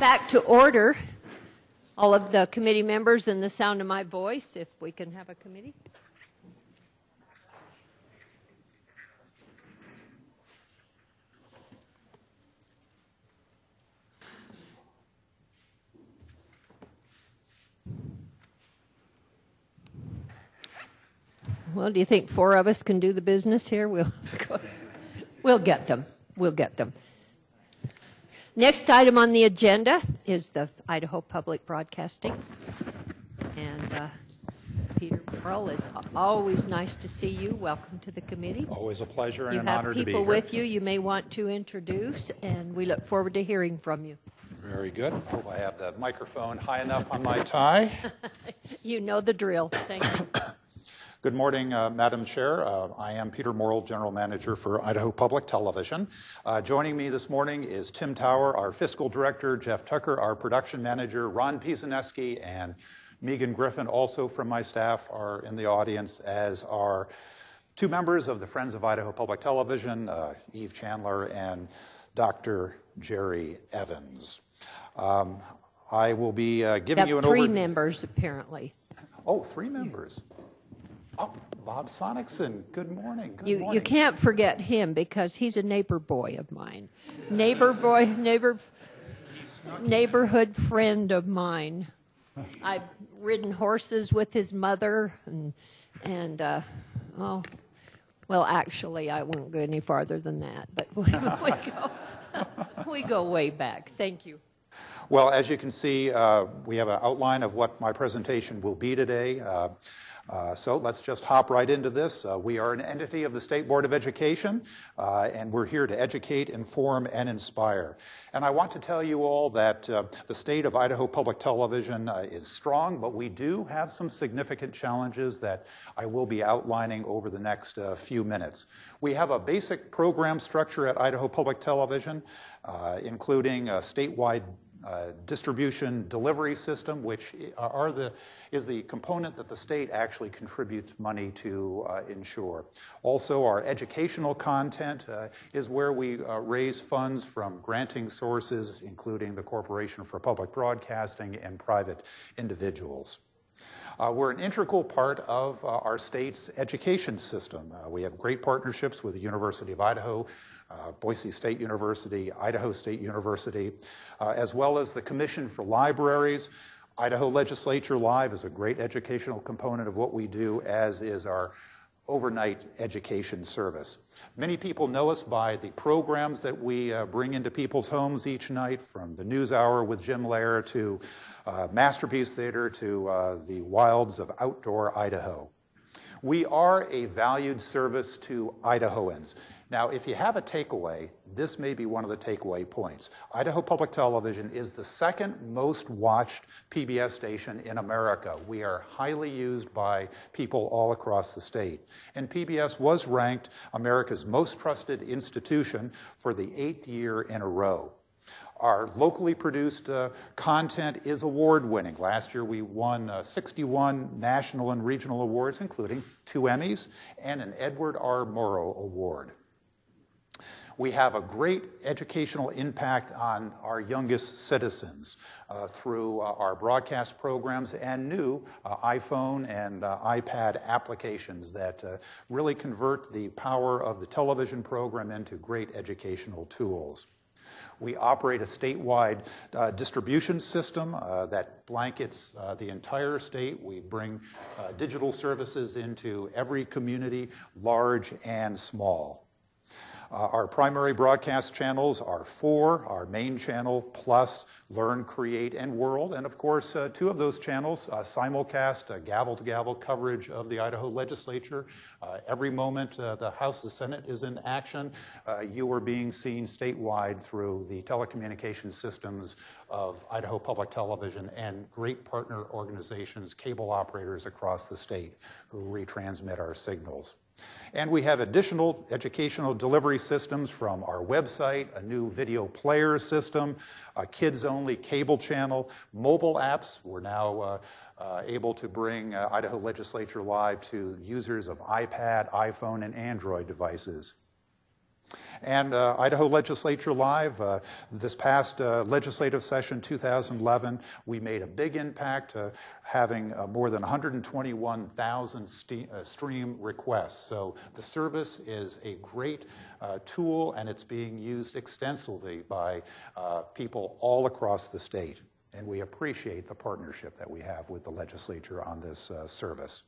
Back to order. All of the committee members and the sound of my voice, if we can have a committee. Well, do you think 4 of us can do the business here? We'll get them. We'll get them. Next item on the agenda is the Idaho Public Broadcasting. And Peter Morrill, it's always nice to see you. Welcome to the committee. Always a pleasure and an honor to be here. You have people with you may want to introduce, and we look forward to hearing from you. Very good. Hope I have the microphone high enough on my tie. You know the drill. Thank you. Good morning, Madam Chair. I am Peter Morrill, General Manager for Idaho Public Television. Joining me this morning is Tim Tower, our Fiscal Director, Jeff Tucker, our Production Manager, Ron Pisaneski, and Megan Griffin, also from my staff, are in the audience, as are 2 members of the Friends of Idaho Public Television, Eve Chandler and Dr. Jerry Evans. I will be giving you an overview. 3 members, apparently. Oh, 3 members. Oh, Bob Sonicson, good morning. Good morning. You can't forget him because he's a neighbor boy of mine. Neighborhood friend of mine. I've ridden horses with his mother well, actually, I won't go any farther than that, but we go way back. Thank you. Well, as you can see, we have an outline of what my presentation will be today. So let's just hop right into this. We are an entity of the State Board of Education, and we're here to educate, inform, and inspire. And I want to tell you all that the state of Idaho Public Television is strong, but we do have some significant challenges that I will be outlining over the next few minutes. We have a basic program structure at Idaho Public Television, including a statewide distribution delivery system, which is the component that the state actually contributes money to ensure. Also, our educational content is where we raise funds from granting sources, including the Corporation for Public Broadcasting and private individuals. We're an integral part of our state's education system. We have great partnerships with the University of Idaho, Boise State University, Idaho State University, as well as the Commission for Libraries. Idaho Legislature Live is a great educational component of what we do, as is our overnight education service. Many people know us by the programs that we bring into people's homes each night, from the News Hour with Jim Lair to Masterpiece Theater to the wilds of outdoor Idaho. We are a valued service to Idahoans. Now, if you have a takeaway, this may be one of the takeaway points. Idaho Public Television is the 2nd most watched PBS station in America. We are highly used by people all across the state. And PBS was ranked America's most trusted institution for the 8th year in a row. Our locally produced content is award-winning. Last year we won 61 national and regional awards, including 2 Emmys and an Edward R. Murrow Award. We have a great educational impact on our youngest citizens through our broadcast programs and new iPhone and iPad applications that really convert the power of the television program into great educational tools. We operate a statewide distribution system that blankets the entire state. We bring digital services into every community, large and small. Our primary broadcast channels are 4, our main channel, Plus, Learn, Create, and World. And of course, 2 of those channels simulcast gavel-to-gavel coverage of the Idaho legislature. Every moment the House, the Senate is in action, you are being seen statewide through the telecommunications systems of Idaho Public Television and great partner organizations, cable operators across the state who retransmit our signals. And we have additional educational delivery systems from our website, a new video player system, a kids-only cable channel, mobile apps. We're now able to bring Idaho Legislature Live to users of iPad, iPhone, and Android devices. And Idaho Legislature Live, this past legislative session 2011, we made a big impact, having more than 121,000 stream requests. So the service is a great tool, and it's being used extensively by people all across the state. And we appreciate the partnership that we have with the legislature on this service.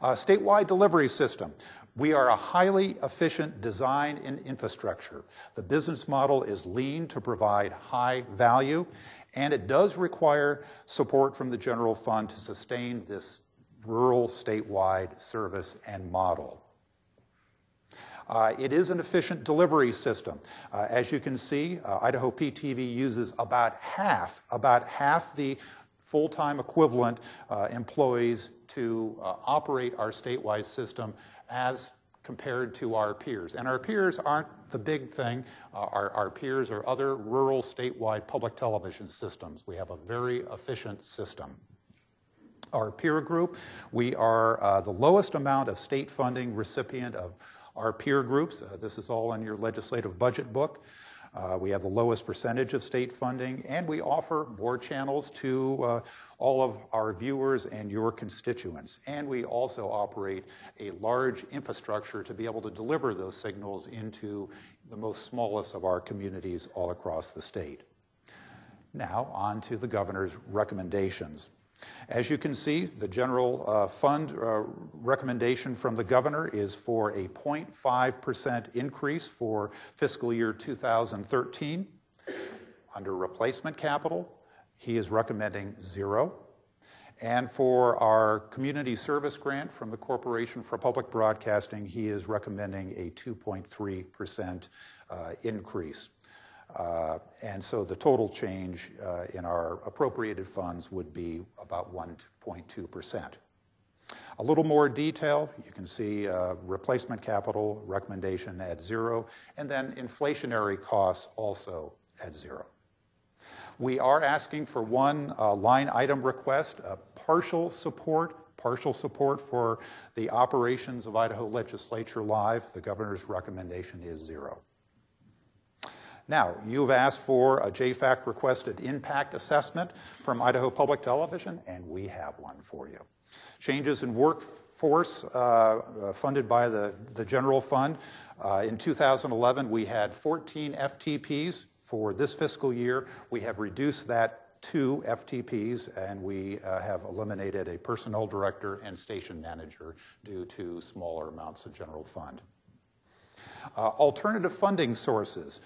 Statewide delivery system. We are a highly efficient design and infrastructure. The business model is lean to provide high value, and it does require support from the general fund to sustain this rural statewide service and model. It is an efficient delivery system. As you can see, Idaho PTV uses about half the full-time equivalent employees to operate our statewide system as compared to our peers. And our peers aren't the big thing. Our peers are other rural statewide public television systems. We have a very efficient system. Our peer group, we are the lowest amount of state funding recipient of our peer groups. This is all in your legislative budget book. We have the lowest percentage of state funding, and we offer more channels to all of our viewers and your constituents. And we also operate a large infrastructure to be able to deliver those signals into the most smallest of our communities all across the state. Now, on to the governor's recommendations. As you can see, the general fund recommendation from the governor is for a 0.5% increase for fiscal year 2013. Under replacement capital, he is recommending 0. And for our community service grant from the Corporation for Public Broadcasting, he is recommending a 2.3% increase. And so the total change in our appropriated funds would be about 1.2%. A little more detail, you can see replacement capital recommendation at 0, and then inflationary costs also at 0. We are asking for one line item request, partial support for the operations of Idaho Legislature Live. The governor's recommendation is 0. Now, you've asked for a JFAC requested impact assessment from Idaho Public Television, and we have one for you. Changes in workforce funded by the general fund. In 2011, we had 14 FTPs. For this fiscal year, we have reduced that to FTPs, and we have eliminated a personnel director and station manager due to smaller amounts of general fund. Alternative funding sources.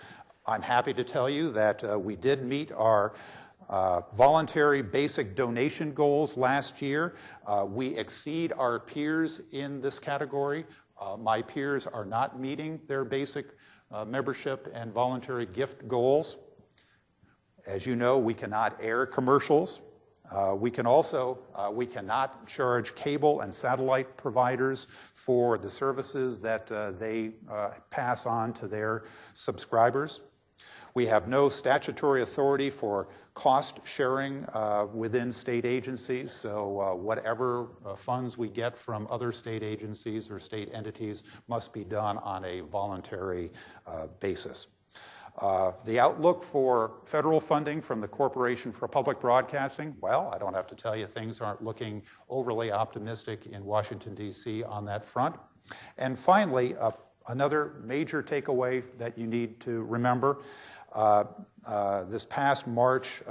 I'm happy to tell you that we did meet our voluntary basic donation goals last year. We exceed our peers in this category. My peers are not meeting their basic membership and voluntary gift goals. As you know, we cannot air commercials. We cannot charge cable and satellite providers for the services that they pass on to their subscribers. We have no statutory authority for cost sharing within state agencies, so whatever funds we get from other state agencies or state entities must be done on a voluntary basis. The outlook for federal funding from the Corporation for Public Broadcasting, well, I don't have to tell you things aren't looking overly optimistic in Washington, D.C. on that front. And finally, another major takeaway that you need to remember, this past March,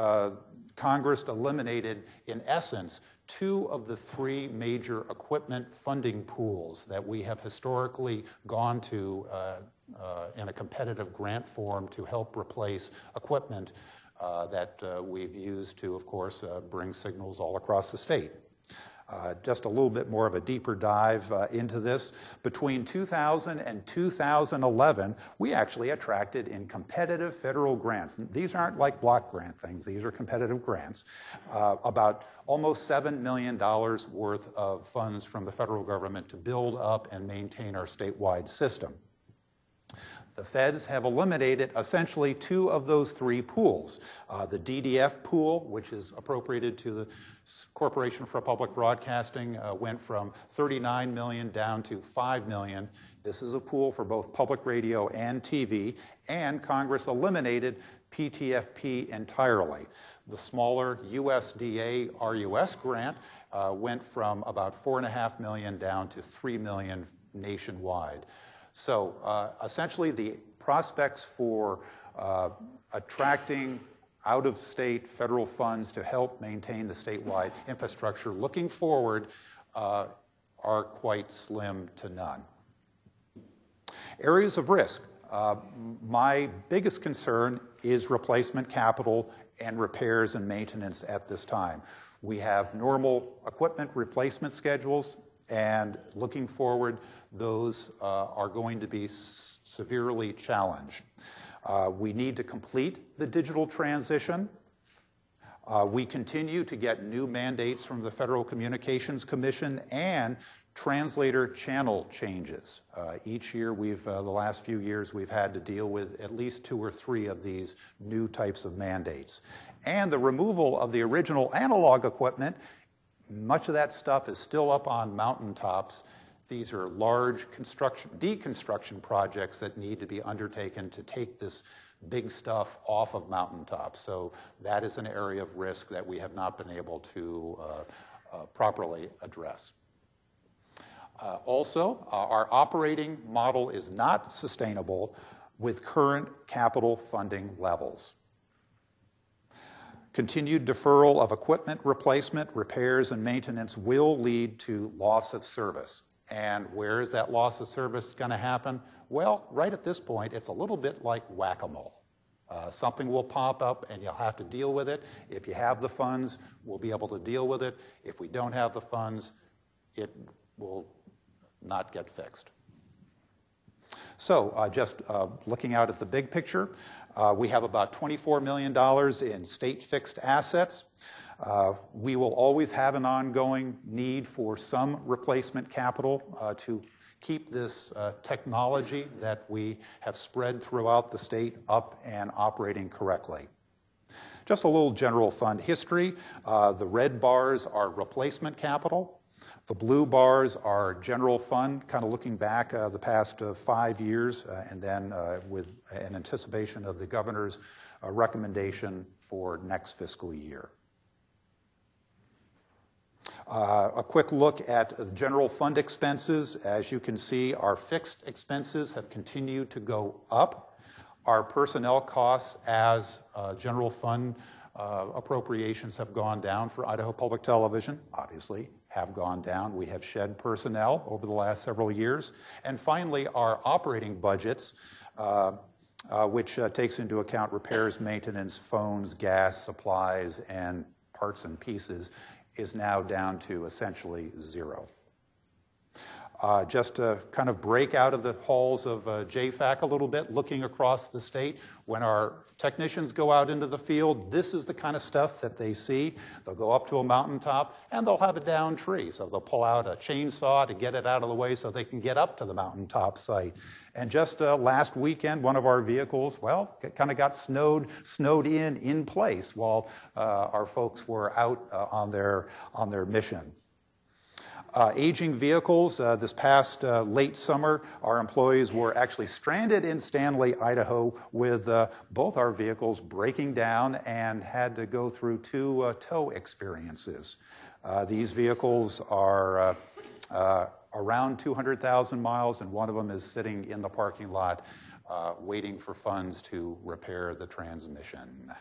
Congress eliminated, in essence, 2 of the 3 major equipment funding pools that we have historically gone to in a competitive grant form to help replace equipment that we've used to, of course, bring signals all across the state. Just a little bit more of a deeper dive into this. Between 2000 and 2011, we actually attracted in competitive federal grants, these aren't like block grant things, these are competitive grants, about almost $7 million worth of funds from the federal government to build up and maintain our statewide system. The feds have eliminated essentially 2 of those 3 pools. The DDF pool, which is appropriated to the Corporation for Public Broadcasting, went from $39 million down to $5 million. This is a pool for both public radio and TV, and Congress eliminated PTFP entirely. The smaller USDA RUS grant went from about $4.5 million down to $3 million nationwide. So essentially the prospects for attracting out-of-state federal funds to help maintain the statewide infrastructure looking forward are quite slim to none. Areas of risk. My biggest concern is replacement capital and repairs and maintenance at this time. We have normal equipment replacement schedules, and looking forward, those are going to be severely challenged. We need to complete the digital transition. We continue to get new mandates from the Federal Communications Commission and translator channel changes. Each year, the last few years, we've had to deal with at least 2 or 3 of these new types of mandates. And the removal of the original analog equipment, much of that stuff is still up on mountaintops. These are large deconstruction projects that need to be undertaken to take this big stuff off of mountaintops. So that is an area of risk that we have not been able to properly address. Also, our operating model is not sustainable with current capital funding levels. Continued deferral of equipment replacement, repairs, and maintenance will lead to loss of service. And where is that loss of service going to happen? Well, right at this point, it's a little bit like whack-a-mole. Something will pop up and you'll have to deal with it. If you have the funds, we'll be able to deal with it. If we don't have the funds, it will not get fixed. So just looking out at the big picture, we have about $24 million in state fixed assets. We will always have an ongoing need for some replacement capital to keep this technology that we have spread throughout the state up and operating correctly. Just a little general fund history. The red bars are replacement capital. The blue bars are general fund, kind of looking back the past 5 years, and then with an anticipation of the governor's recommendation for next fiscal year. A quick look at the general fund expenses. As you can see, our fixed expenses have continued to go up. Our personnel costs as general fund appropriations have gone down for Idaho Public Television, obviously, have gone down. We have shed personnel over the last several years. And finally, our operating budgets, which takes into account repairs, maintenance, phones, gas, supplies, and parts and pieces, is now down to essentially 0. Just to kind of break out of the halls of JFAC a little bit, looking across the state, when our technicians go out into the field, this is the kind of stuff that they see. They'll go up to a mountaintop and they'll have a downed tree. So they'll pull out a chainsaw to get it out of the way so they can get up to the mountaintop site. And just last weekend, one of our vehicles, well, kind of got snowed in place while our folks were out on their mission. Aging vehicles. This past late summer, our employees were actually stranded in Stanley, Idaho, with both our vehicles breaking down and had to go through 2 tow experiences. These vehicles are around 200,000 miles, and one of them is sitting in the parking lot waiting for funds to repair the transmission.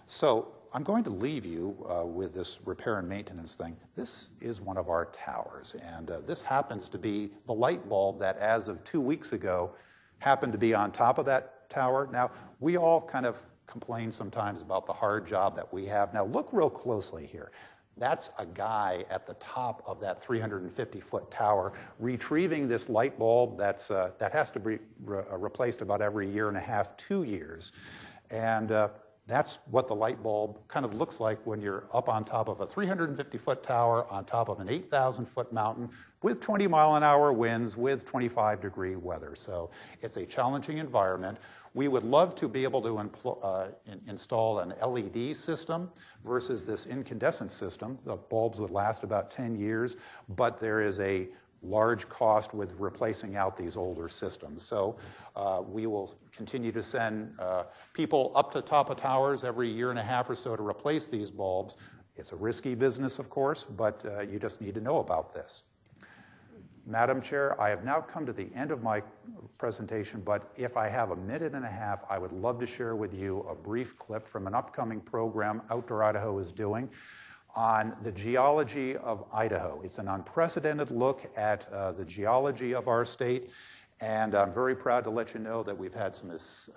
So I'm going to leave you with this repair and maintenance thing. This is one of our towers, and this happens to be the light bulb that, as of 2 weeks ago, happened to be on top of that tower. Now, we all kind of complain sometimes about the hard job that we have. Now, look real closely here. That's a guy at the top of that 350-foot tower retrieving this light bulb that has to be replaced about every 1.5 to 2 years. And That's what the light bulb kind of looks like when you're up on top of a 350-foot tower on top of an 8,000-foot mountain with 20-mile-an-hour winds with 25-degree weather. So it's a challenging environment. We would love to be able to install an LED system versus this incandescent system. The bulbs would last about 10 years, but there is a large cost with replacing out these older systems. So we will continue to send people up to top of towers every year and a half or so to replace these bulbs. It's a risky business, of course, but you just need to know about this. Madam Chair, I have now come to the end of my presentation, but if I have a minute and a half, I would love to share with you a brief clip from an upcoming program Outdoor Idaho is doing on the geology of Idaho. It's an unprecedented look at the geology of our state, and I'm very proud to let you know that we've had some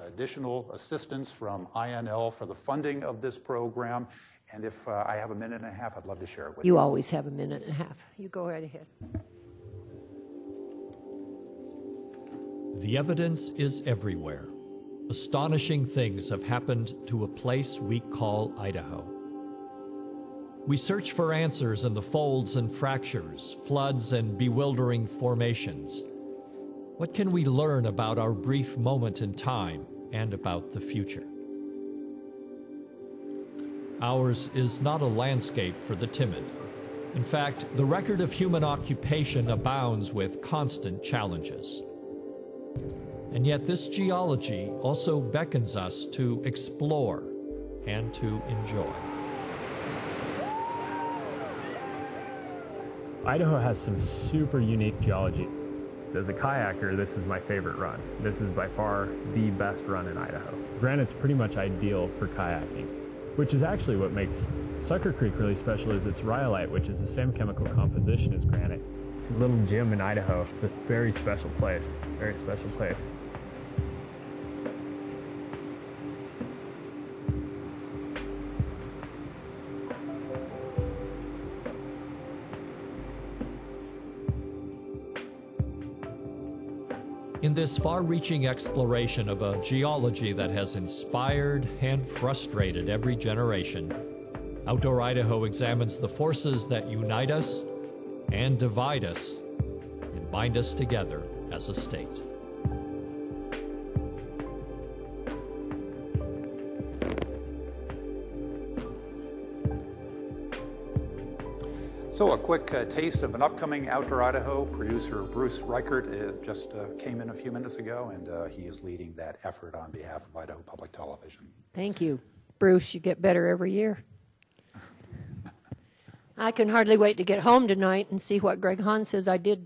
additional assistance from INL for the funding of this program, and if I have a minute and a half, I'd love to share it with you. You always have a minute and a half. You go right ahead. The evidence is everywhere. Astonishing things have happened to a place we call Idaho. We search for answers in the folds and fractures, floods and bewildering formations. What can we learn about our brief moment in time and about the future? Ours is not a landscape for the timid. In fact, the record of human occupation abounds with constant challenges. And yet this geology also beckons us to explore and to enjoy. Idaho has some super unique geology. As a kayaker, this is my favorite run. This is by far the best run in Idaho. Granite's pretty much ideal for kayaking, which is actually what makes Sucker Creek really special is its rhyolite, which is the same chemical composition as granite. It's a little gem in Idaho. It's a very special place, very special place. In this far-reaching exploration of a geology that has inspired and frustrated every generation, Outdoor Idaho examines the forces that unite us and divide us and bind us together as a state. So a quick taste of an upcoming Outdoor Idaho. Producer Bruce Reichert just came in a few minutes ago, and he is leading that effort on behalf of Idaho Public Television. Thank you. Bruce, you get better every year. I can hardly wait to get home tonight and see what Greg Hahn says I did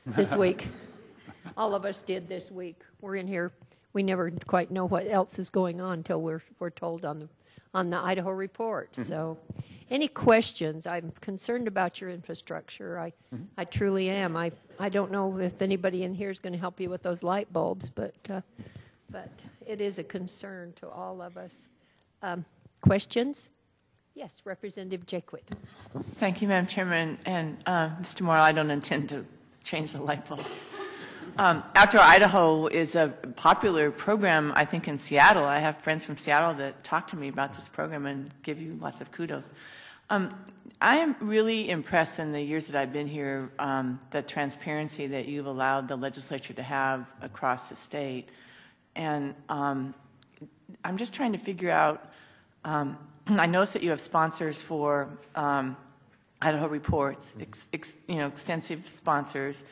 this week. All of us did this week. We're in here. We never quite know what else is going on until we're told on the Idaho Report. So, any questions? I'm concerned about your infrastructure. I truly am. I don't know if anybody in here is going to help you with those light bulbs, but it is a concern to all of us. Questions? Yes, Representative Jaquith. Thank you, Madam Chairman. And Mr. Morrill, I don't intend to change the light bulbs. Outdoor Idaho is a popular program, I think, in Seattle. I have friends from Seattle that talk to me about this program and give you lots of kudos. I am really impressed in the years that I've been here, the transparency that you've allowed the legislature to have across the state. And I'm just trying to figure out, I noticed that you have sponsors for Idaho Reports, extensive sponsors.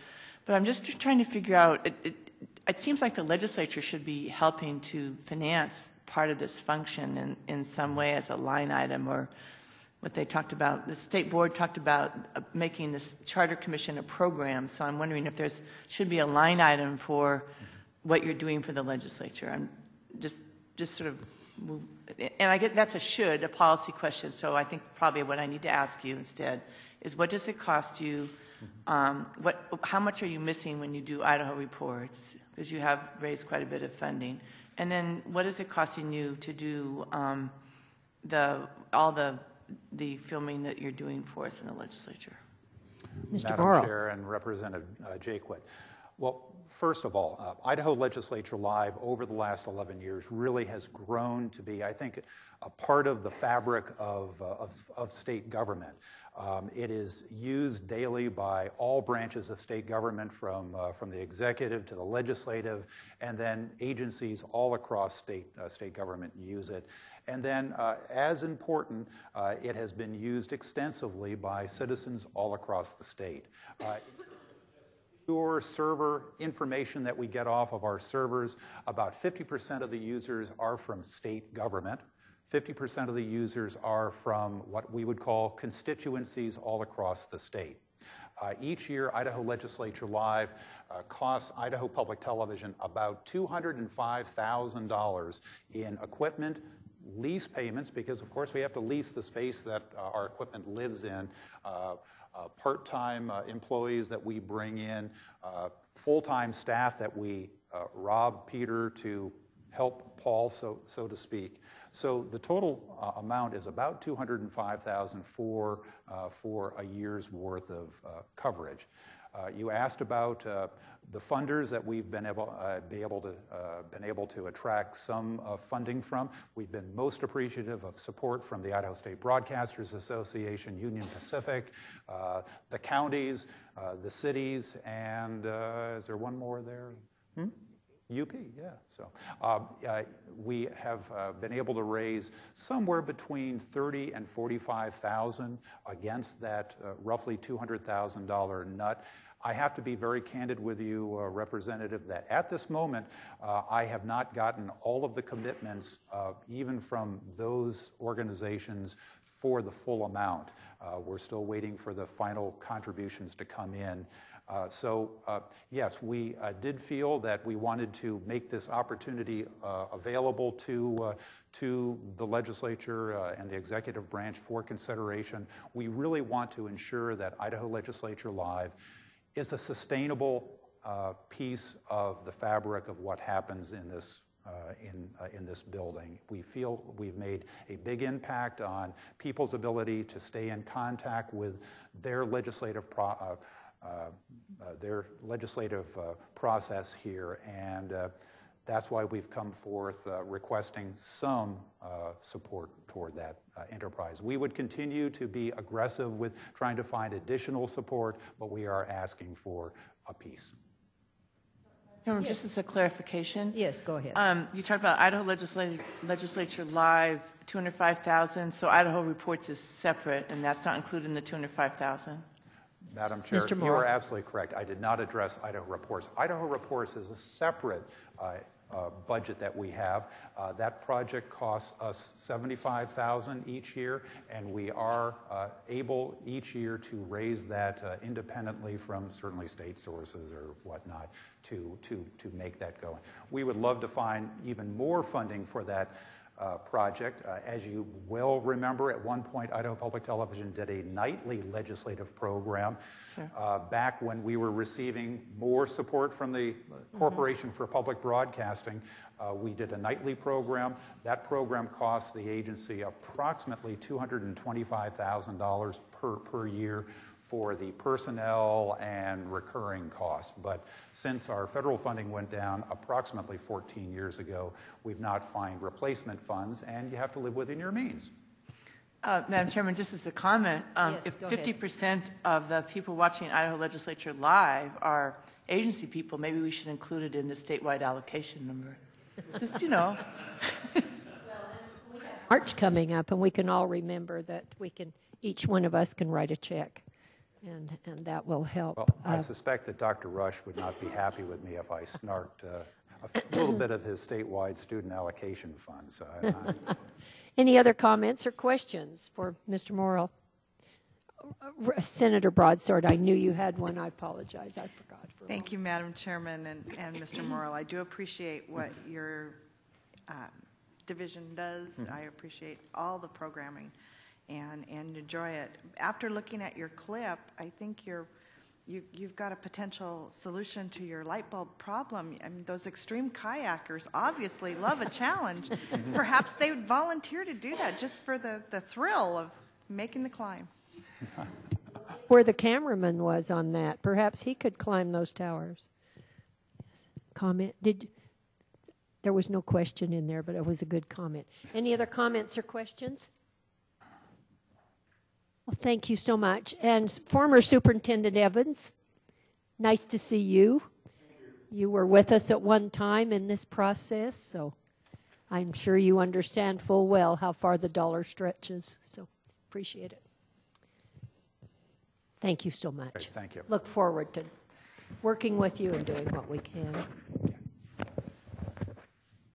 But I'm just trying to figure out, it seems like the legislature should be helping to finance part of this function in some way as a line item, or what they talked about. The state board talked about making this charter commission a program, so I'm wondering if there's should be a line item for what you're doing for the legislature. I'm just sort of, and I get that's a policy question, so I think probably what I need to ask you instead is, what does it cost you? How much are you missing when you do Idaho Reports? Because you have raised quite a bit of funding. And then what is it costing you to do all the filming that you're doing for us in the legislature? Mr. Madam Morrill. Chair and Representative Jaquith. Well, first of all, Idaho Legislature Live over the last 11 years really has grown to be, I think, a part of the fabric of state government. It is used daily by all branches of state government, from the executive to the legislative, and then agencies all across state government use it. And then, as important, it has been used extensively by citizens all across the state. Pure server information that we get off of our servers, about 50% of the users are from state government. 50% of the users are from what we would call constituencies all across the state. Each year, Idaho Legislature Live costs Idaho Public Television about $205,000 in equipment, lease payments, because of course we have to lease the space that our equipment lives in, part-time employees that we bring in, full-time staff that we rob Peter to help Paul, so to speak. So the total amount is about $205,000 for a year's worth of coverage. You asked about the funders that we've been able to attract some funding from. We've been most appreciative of support from the Idaho State Broadcasters Association, Union Pacific, the counties, the cities, and is there one more there? UP, yeah. So we have been able to raise somewhere between $30,000 and $45,000 against that roughly $200,000 nut. I have to be very candid with you, Representative, that at this moment, I have not gotten all of the commitments, even from those organizations, for the full amount. We're still waiting for the final contributions to come in. Yes, we did feel that we wanted to make this opportunity available to the legislature and the executive branch for consideration. We really want to ensure that Idaho Legislature Live is a sustainable piece of the fabric of what happens in this building. We feel we've made a big impact on people's ability to stay in contact with their legislative process here, and that's why we've come forth requesting some support toward that enterprise. We would continue to be aggressive with trying to find additional support, but we are asking for a piece. Just as a clarification. Yes, go ahead. You talked about Idaho Legislature Live, $205,000. So Idaho Reports is separate, and that's not included in the $205,000. Madam Chair, you are absolutely correct. I did not address Idaho Reports. Idaho Reports is a separate budget that we have. That project costs us $75,000 each year, and we are able each year to raise that independently from certainly state sources or whatnot to make that go. We would love to find even more funding for that project. As you well remember, at one point, Idaho Public Television did a nightly legislative program. Sure. Back when we were receiving more support from the Corporation for Public Broadcasting. We did a nightly program. That program cost the agency approximately $225,000 per year for the personnel and recurring costs. But since our federal funding went down approximately 14 years ago, we've not found replacement funds, and you have to live within your means. Madam Chairman, just as a comment, yes, if 50% of the people watching Idaho Legislature Live are agency people, maybe we should include it in the statewide allocation number. Just, you know. March coming up, and we can all remember that each one of us can write a check. And that will help. Well, I suspect that Dr. Rush would not be happy with me if I snarked a little bit of his statewide student allocation funds. Any other comments or questions for Mr. Morrill? Senator Broadsword, I knew you had one. I apologize. I forgot. Thank you, Madam Chairman and Mr. Morrill. I do appreciate what your division does. I appreciate all the programming and enjoy it. After looking at your clip, I think you've got a potential solution to your light bulb problem. I mean, those extreme kayakers obviously love a challenge. Perhaps they would volunteer to do that just for the thrill of making the climb. Where the cameraman was on that, perhaps he could climb those towers. comment. There was no question in there, but it was a good comment. Any other comments or questions? Well, thank you so much. And former Superintendent Evans, nice to see you. You were with us at one time in this process, so I'm sure you understand full well how far the dollar stretches. So appreciate it. Thank you so much. Great, thank you. Look forward to working with you and doing what we can.